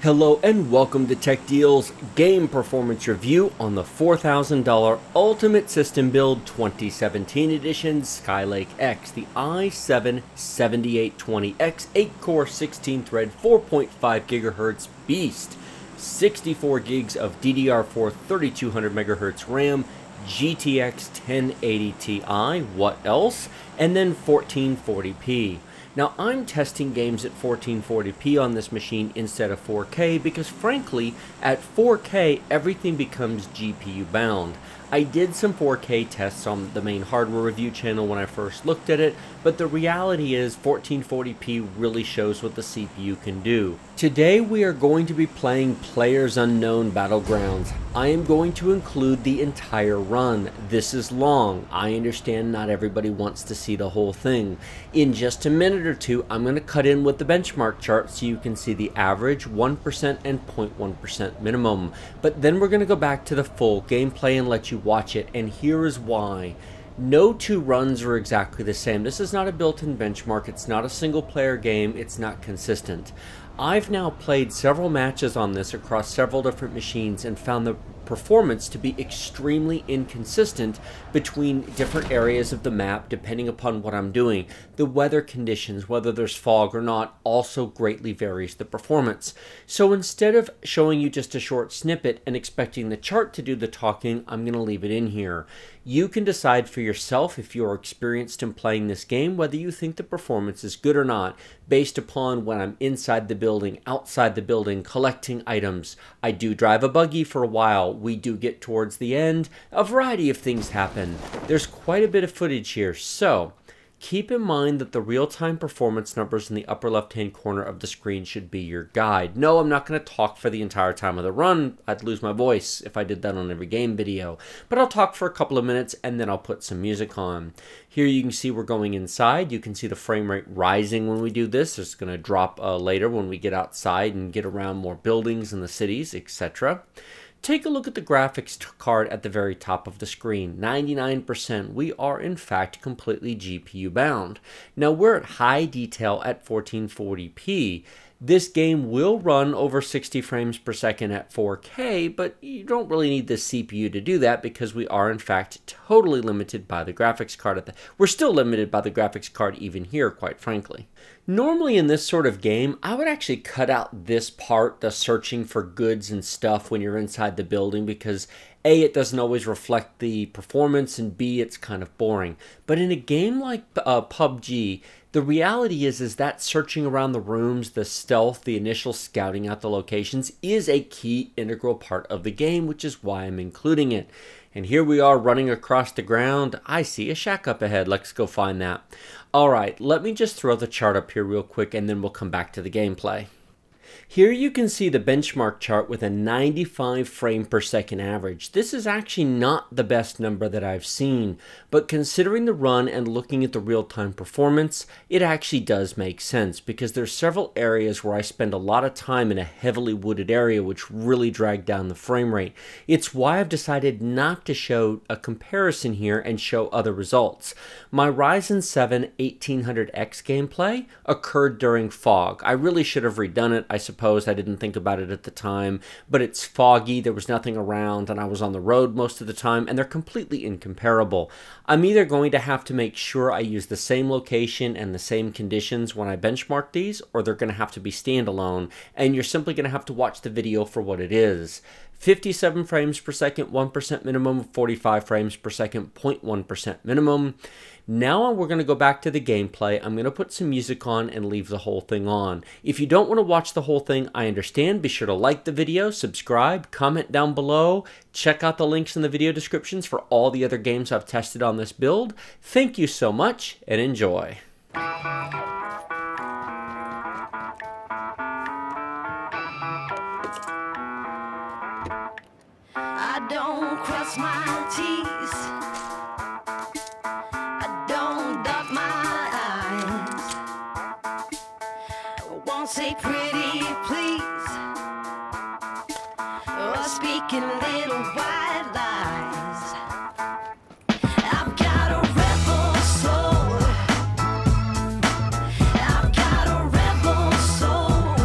Hello and welcome to Tech Deal's game performance review on the $4,000 Ultimate System Build 2017 edition Skylake-X, the i7-7820X 8-core 16-thread 4.5 GHz beast, 64 gigs of DDR4 3200 MHz RAM, GTX 1080 Ti, what else? And then 1440p. Now, I'm testing games at 1440p on this machine instead of 4K because, frankly, at 4K, everything becomes GPU bound. I did some 4K tests on the main hardware review channel when I first looked at it, but the reality is 1440p really shows what the CPU can do. Today we are going to be playing PlayerUnknown's Battlegrounds. I am going to include the entire run. This is long. I understand not everybody wants to see the whole thing. In just a minute or two, I'm going to cut in with the benchmark chart so you can see the average, 1% and 0.1% minimum. But then we're going to go back to the full gameplay and let you watch it, and here is why. No two runs are exactly the same. This is not a built-in benchmark, it's not a single player game, it's not consistent. I've now played several matches on this across several different machines and found the performance to be extremely inconsistent between different areas of the map depending upon what I'm doing. The weather conditions, whether there's fog or not, also greatly varies the performance. So instead of showing you just a short snippet and expecting the chart to do the talking, I'm going to leave it in here. You can decide for yourself, if you're experienced in playing this game, whether you think the performance is good or not, based upon when I'm inside the building, outside the building, collecting items. I do drive a buggy for a while. We do get towards the end. A variety of things happen. There's quite a bit of footage here, so keep in mind that the real-time performance numbers in the upper left-hand corner of the screen should be your guide. No, I'm not going to talk for the entire time of the run. I'd lose my voice if I did that on every game video. But I'll talk for a couple of minutes and then I'll put some music on. Here you can see we're going inside. You can see the frame rate rising when we do this. It's going to drop later when we get outside and get around more buildings in the cities, etc. Take a look at the graphics card at the very top of the screen. 99%. We are in fact completely GPU bound. Now we're at high detail at 1440p. This game will run over 60 frames per second at 4K, but you don't really need the CPU to do that because we are in fact totally limited by the graphics card. We're still limited by the graphics card even here, quite frankly. Normally in this sort of game, I would actually cut out this part, the searching for goods and stuff when you're inside the building, because A, it doesn't always reflect the performance, and B, it's kind of boring. But in a game like PUBG, the reality is that searching around the rooms, the stealth, the initial scouting out the locations is a key integral part of the game, which is why I'm including it. And here we are running across the ground. I see a shack up ahead. Let's go find that. All right, let me just throw the chart up here real quick and then we'll come back to the gameplay. Here you can see the benchmark chart with a 95 frame per second average. This is actually not the best number that I've seen, but considering the run and looking at the real-time performance, it actually does make sense because there's several areas where I spend a lot of time in a heavily wooded area which really drag down the frame rate. It's why I've decided not to show a comparison here and show other results. My Ryzen 7 1800X gameplay occurred during fog. I really should have redone it, I suppose. I didn't think about it at the time, but it's foggy, there was nothing around, and I was on the road most of the time, and they're completely incomparable. I'm either going to have to make sure I use the same location and the same conditions when I benchmark these, or they're going to have to be standalone, and you're simply going to have to watch the video for what it is. 57 frames per second, 1% minimum, 45 frames per second, 0.1% minimum. Now we're going to go back to the gameplay. I'm going to put some music on and leave the whole thing on. If you don't want to watch the whole thing, I understand. Be sure to like the video, subscribe, comment down below. Check out the links in the video descriptions for all the other games I've tested on this build. Thank you so much and enjoy. I don't cross my T's, I don't dot my I's, I won't say pretty please, or speak in little white lies. I've got a rebel soul, I've got a rebel soul.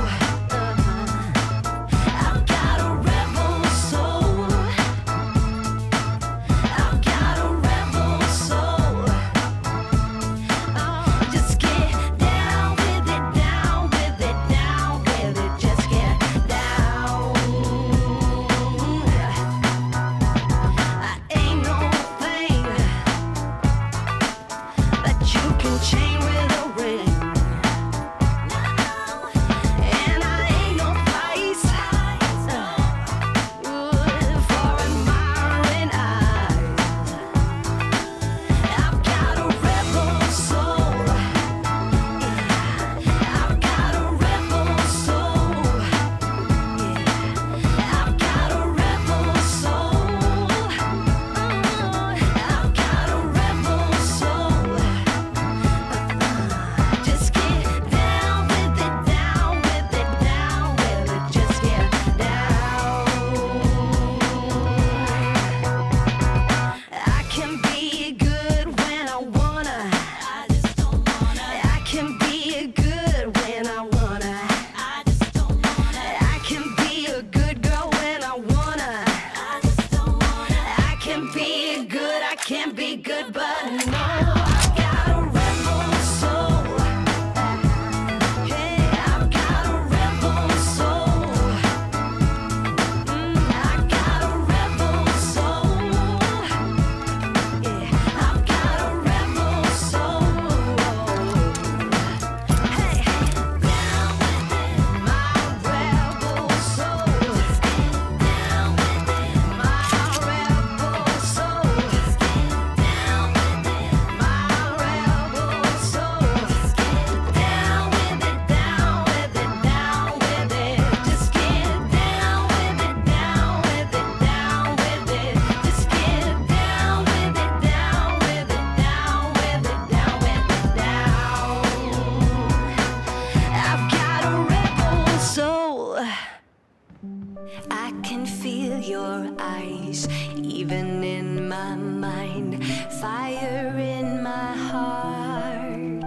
I can feel your eyes, even in my mind, fire in my heart,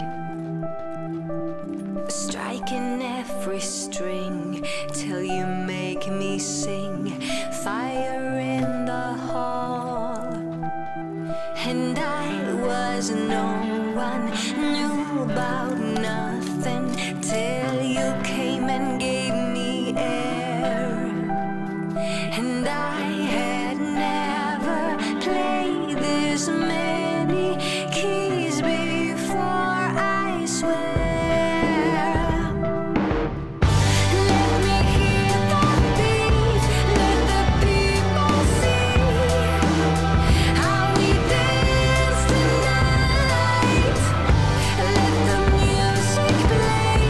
striking every string till you make me sing, fire in the hall. And I was no one, knew about nothing, till you came and gave me air. And I had never played this many keys before, I swear. Let me hear the beat, let the people see how we dance tonight. Let the music play,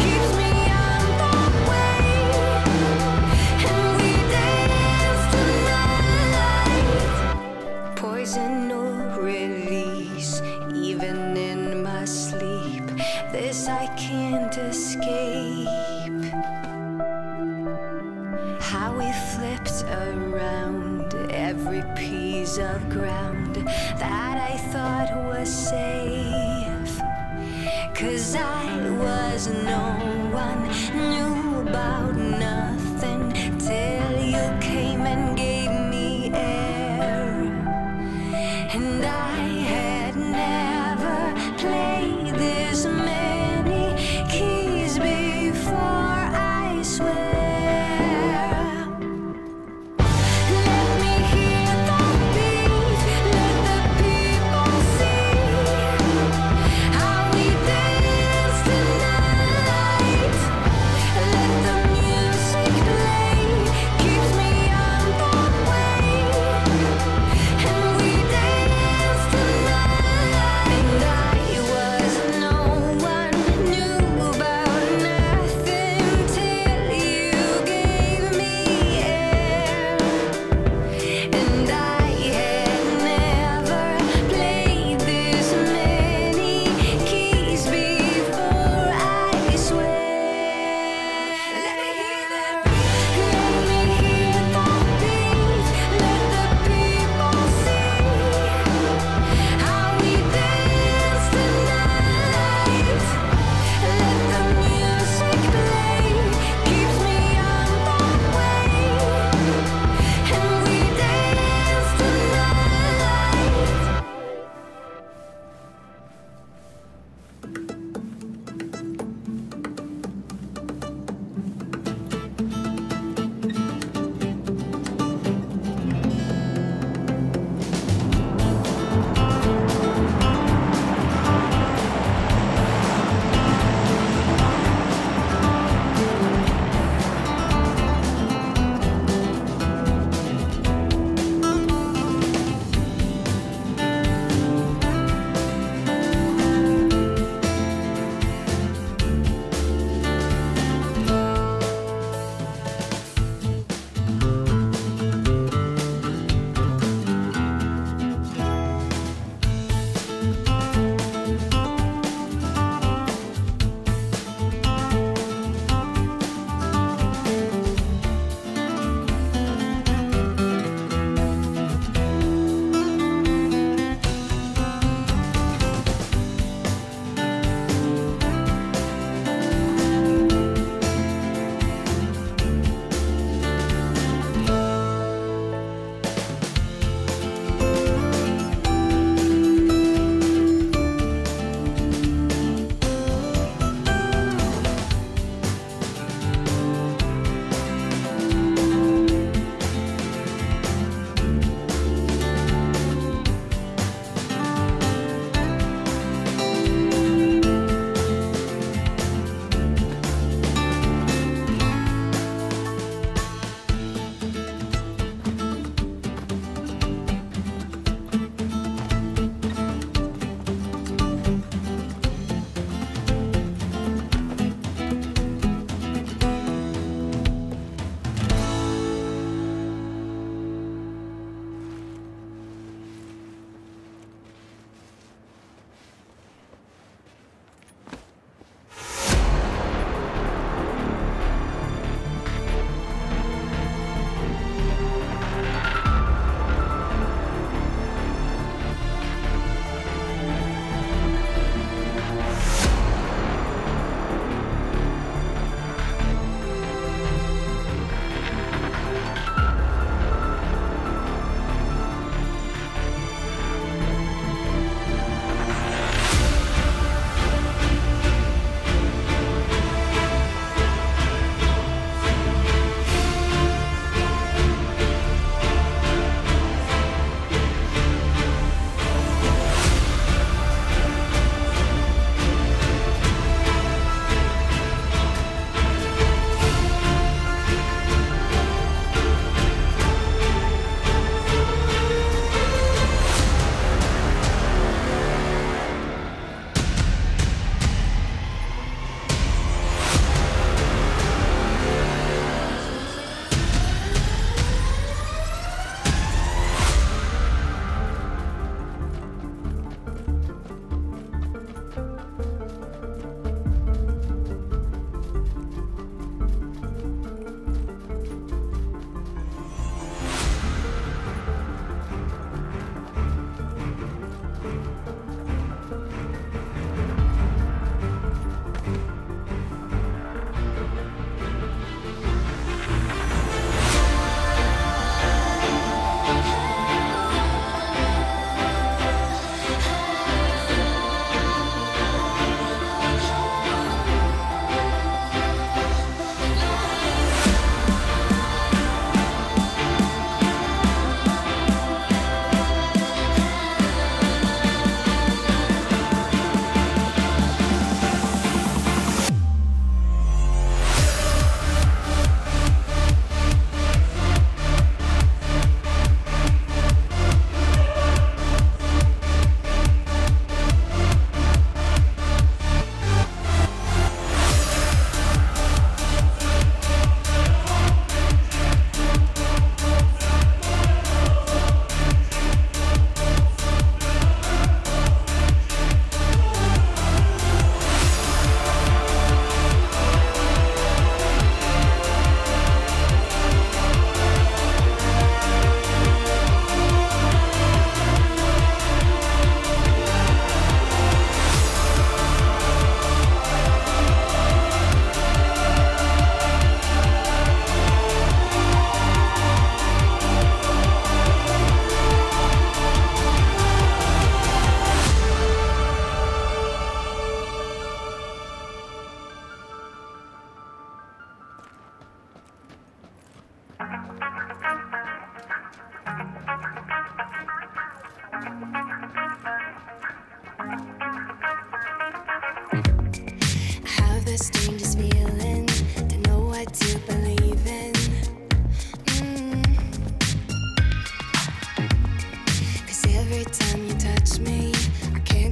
keeps me on the way, and we dance tonight. Poison or release, even in my sleep, this I can't escape. How we flipped around every piece of ground that I thought was safe. 'Cause I was no one, knew about nothing, till you came and gave me air. And I had never played this many keys before, I swear. Let me hear the beat, let the people see how we dance tonight. Let the music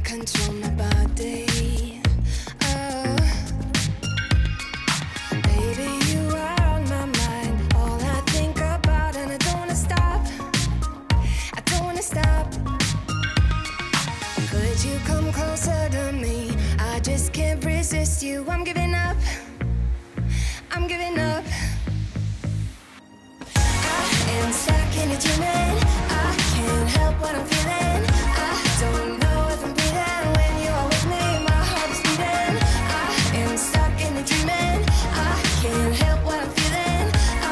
control my body. Oh, baby, you are on my mind. All I think about, and I don't wanna stop. I don't wanna stop. Could you come closer to me? I just can't resist you. I'm giving up. I'm giving up. I am stuck in a dreaming. I can't help what I'm feeling. I don't know if I'm breathing when you are with me. My heart is beating. I am stuck in a dreaming. I can't help what I'm feeling.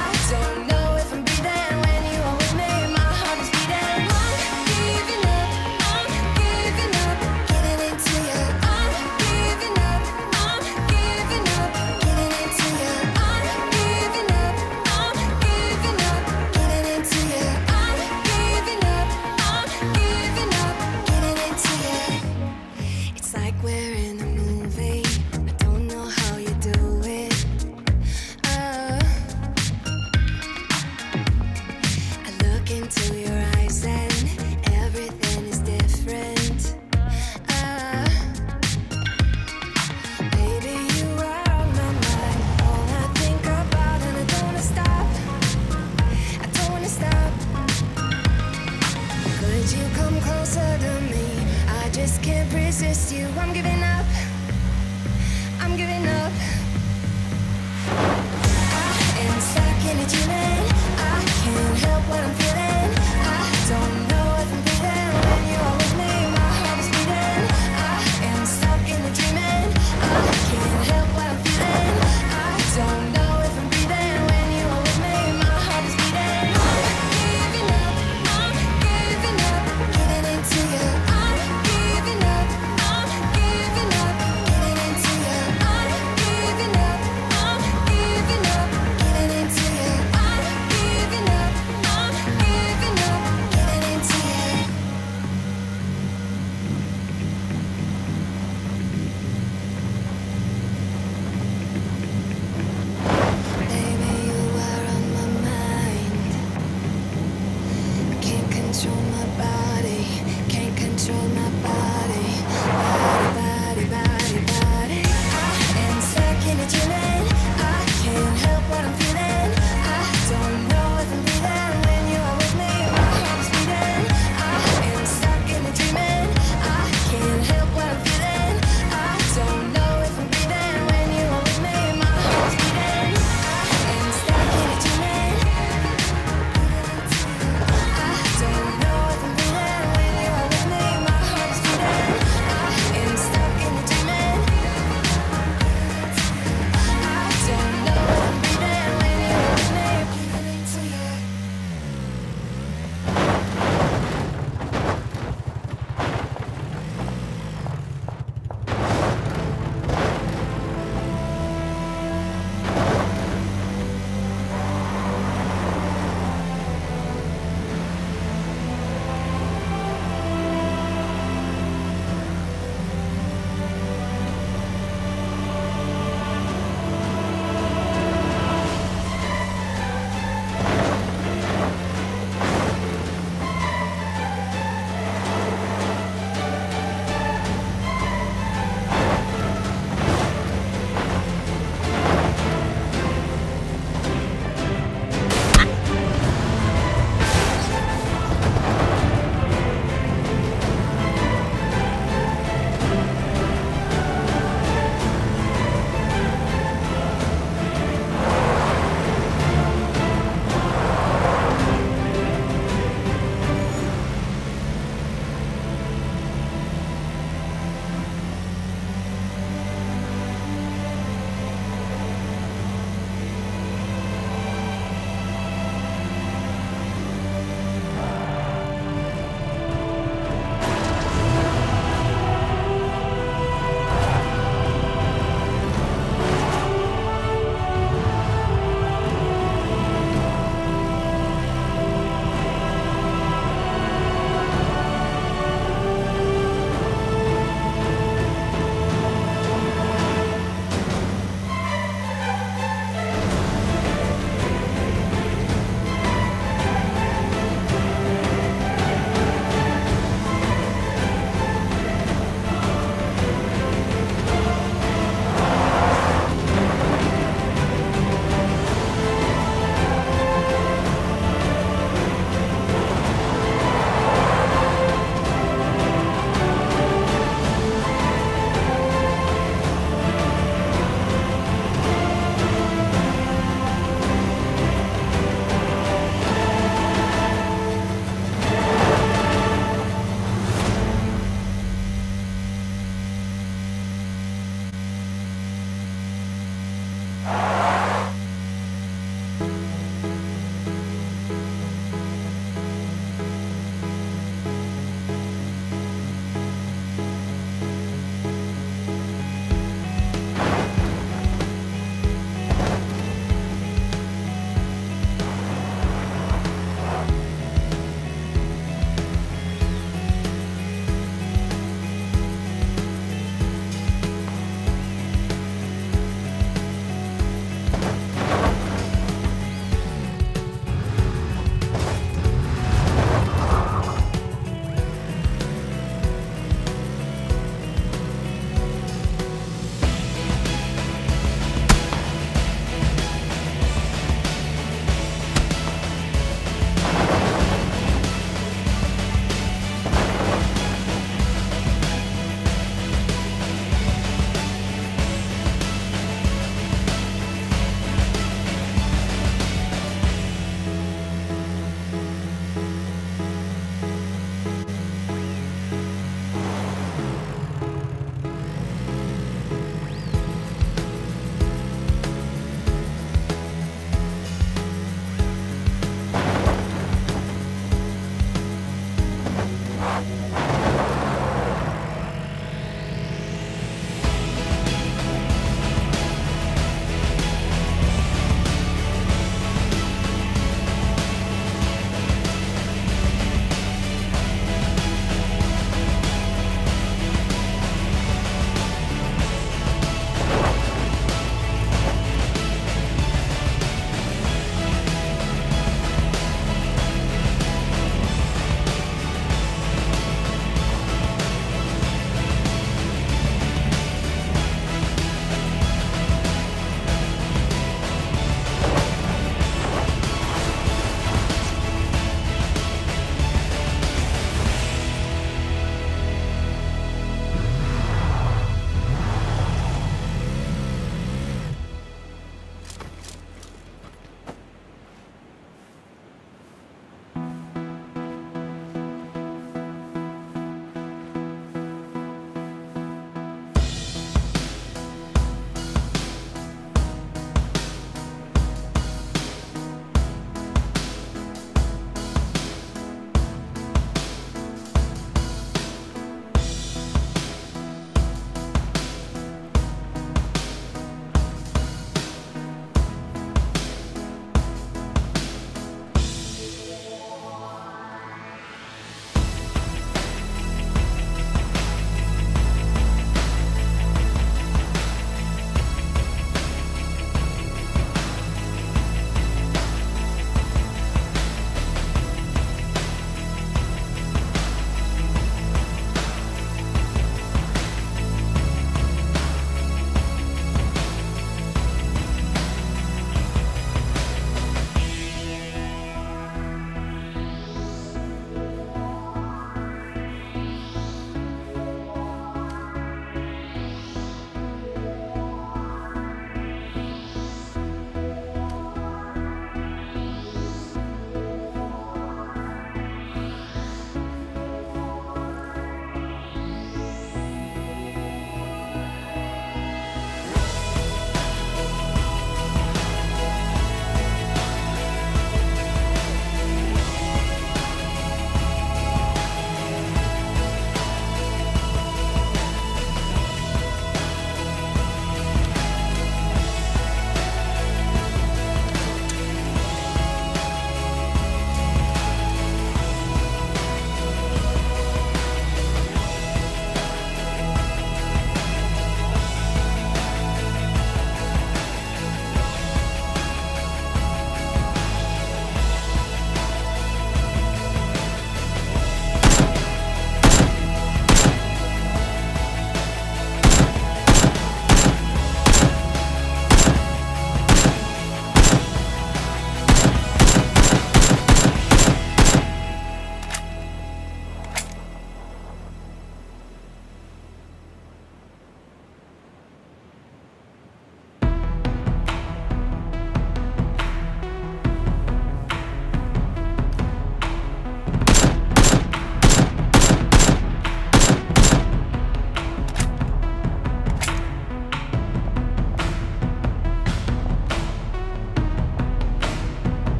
I don't know if I'm breathing when you are with me. My heart is beating. I'm giving up. I'm giving up. Getting into you. I'm giving up. I'm giving up. Getting into you. I'm giving up. I'm giving up. Getting into you. I'm giving up. I'm giving up. Getting into you. It's like we're in a movie. I don't know how you do it. Oh, I look into your eyes and everything is different. Baby, you are on my mind. All I think about, and I don't wanna stop. I don't wanna stop. Could you come closer to me? I just can't resist you. I'm giving up. I'm giving up. I am stuck in a dreaming. I can't help what I'm feeling. I don't know if I'm breathing when you are with me. My heart is beating. I am stuck in a dreaming. I can't help what I'm feeling. I don't know if I'm breathing when you are with me. My heart is beating. I'm giving up. I'm giving up. Getting into you. I'm giving up. I'm giving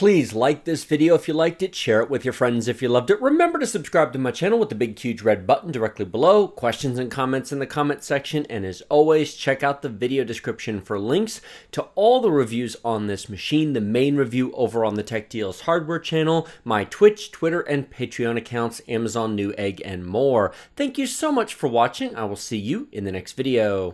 Please like this video if you liked it, share it with your friends if you loved it. Remember to subscribe to my channel with the big huge red button directly below. Questions and comments in the comment section. And as always, check out the video description for links to all the reviews on this machine, the main review over on the Tech Deals Hardware channel, my Twitch, Twitter, and Patreon accounts, Amazon Newegg, and more. Thank you so much for watching. I will see you in the next video.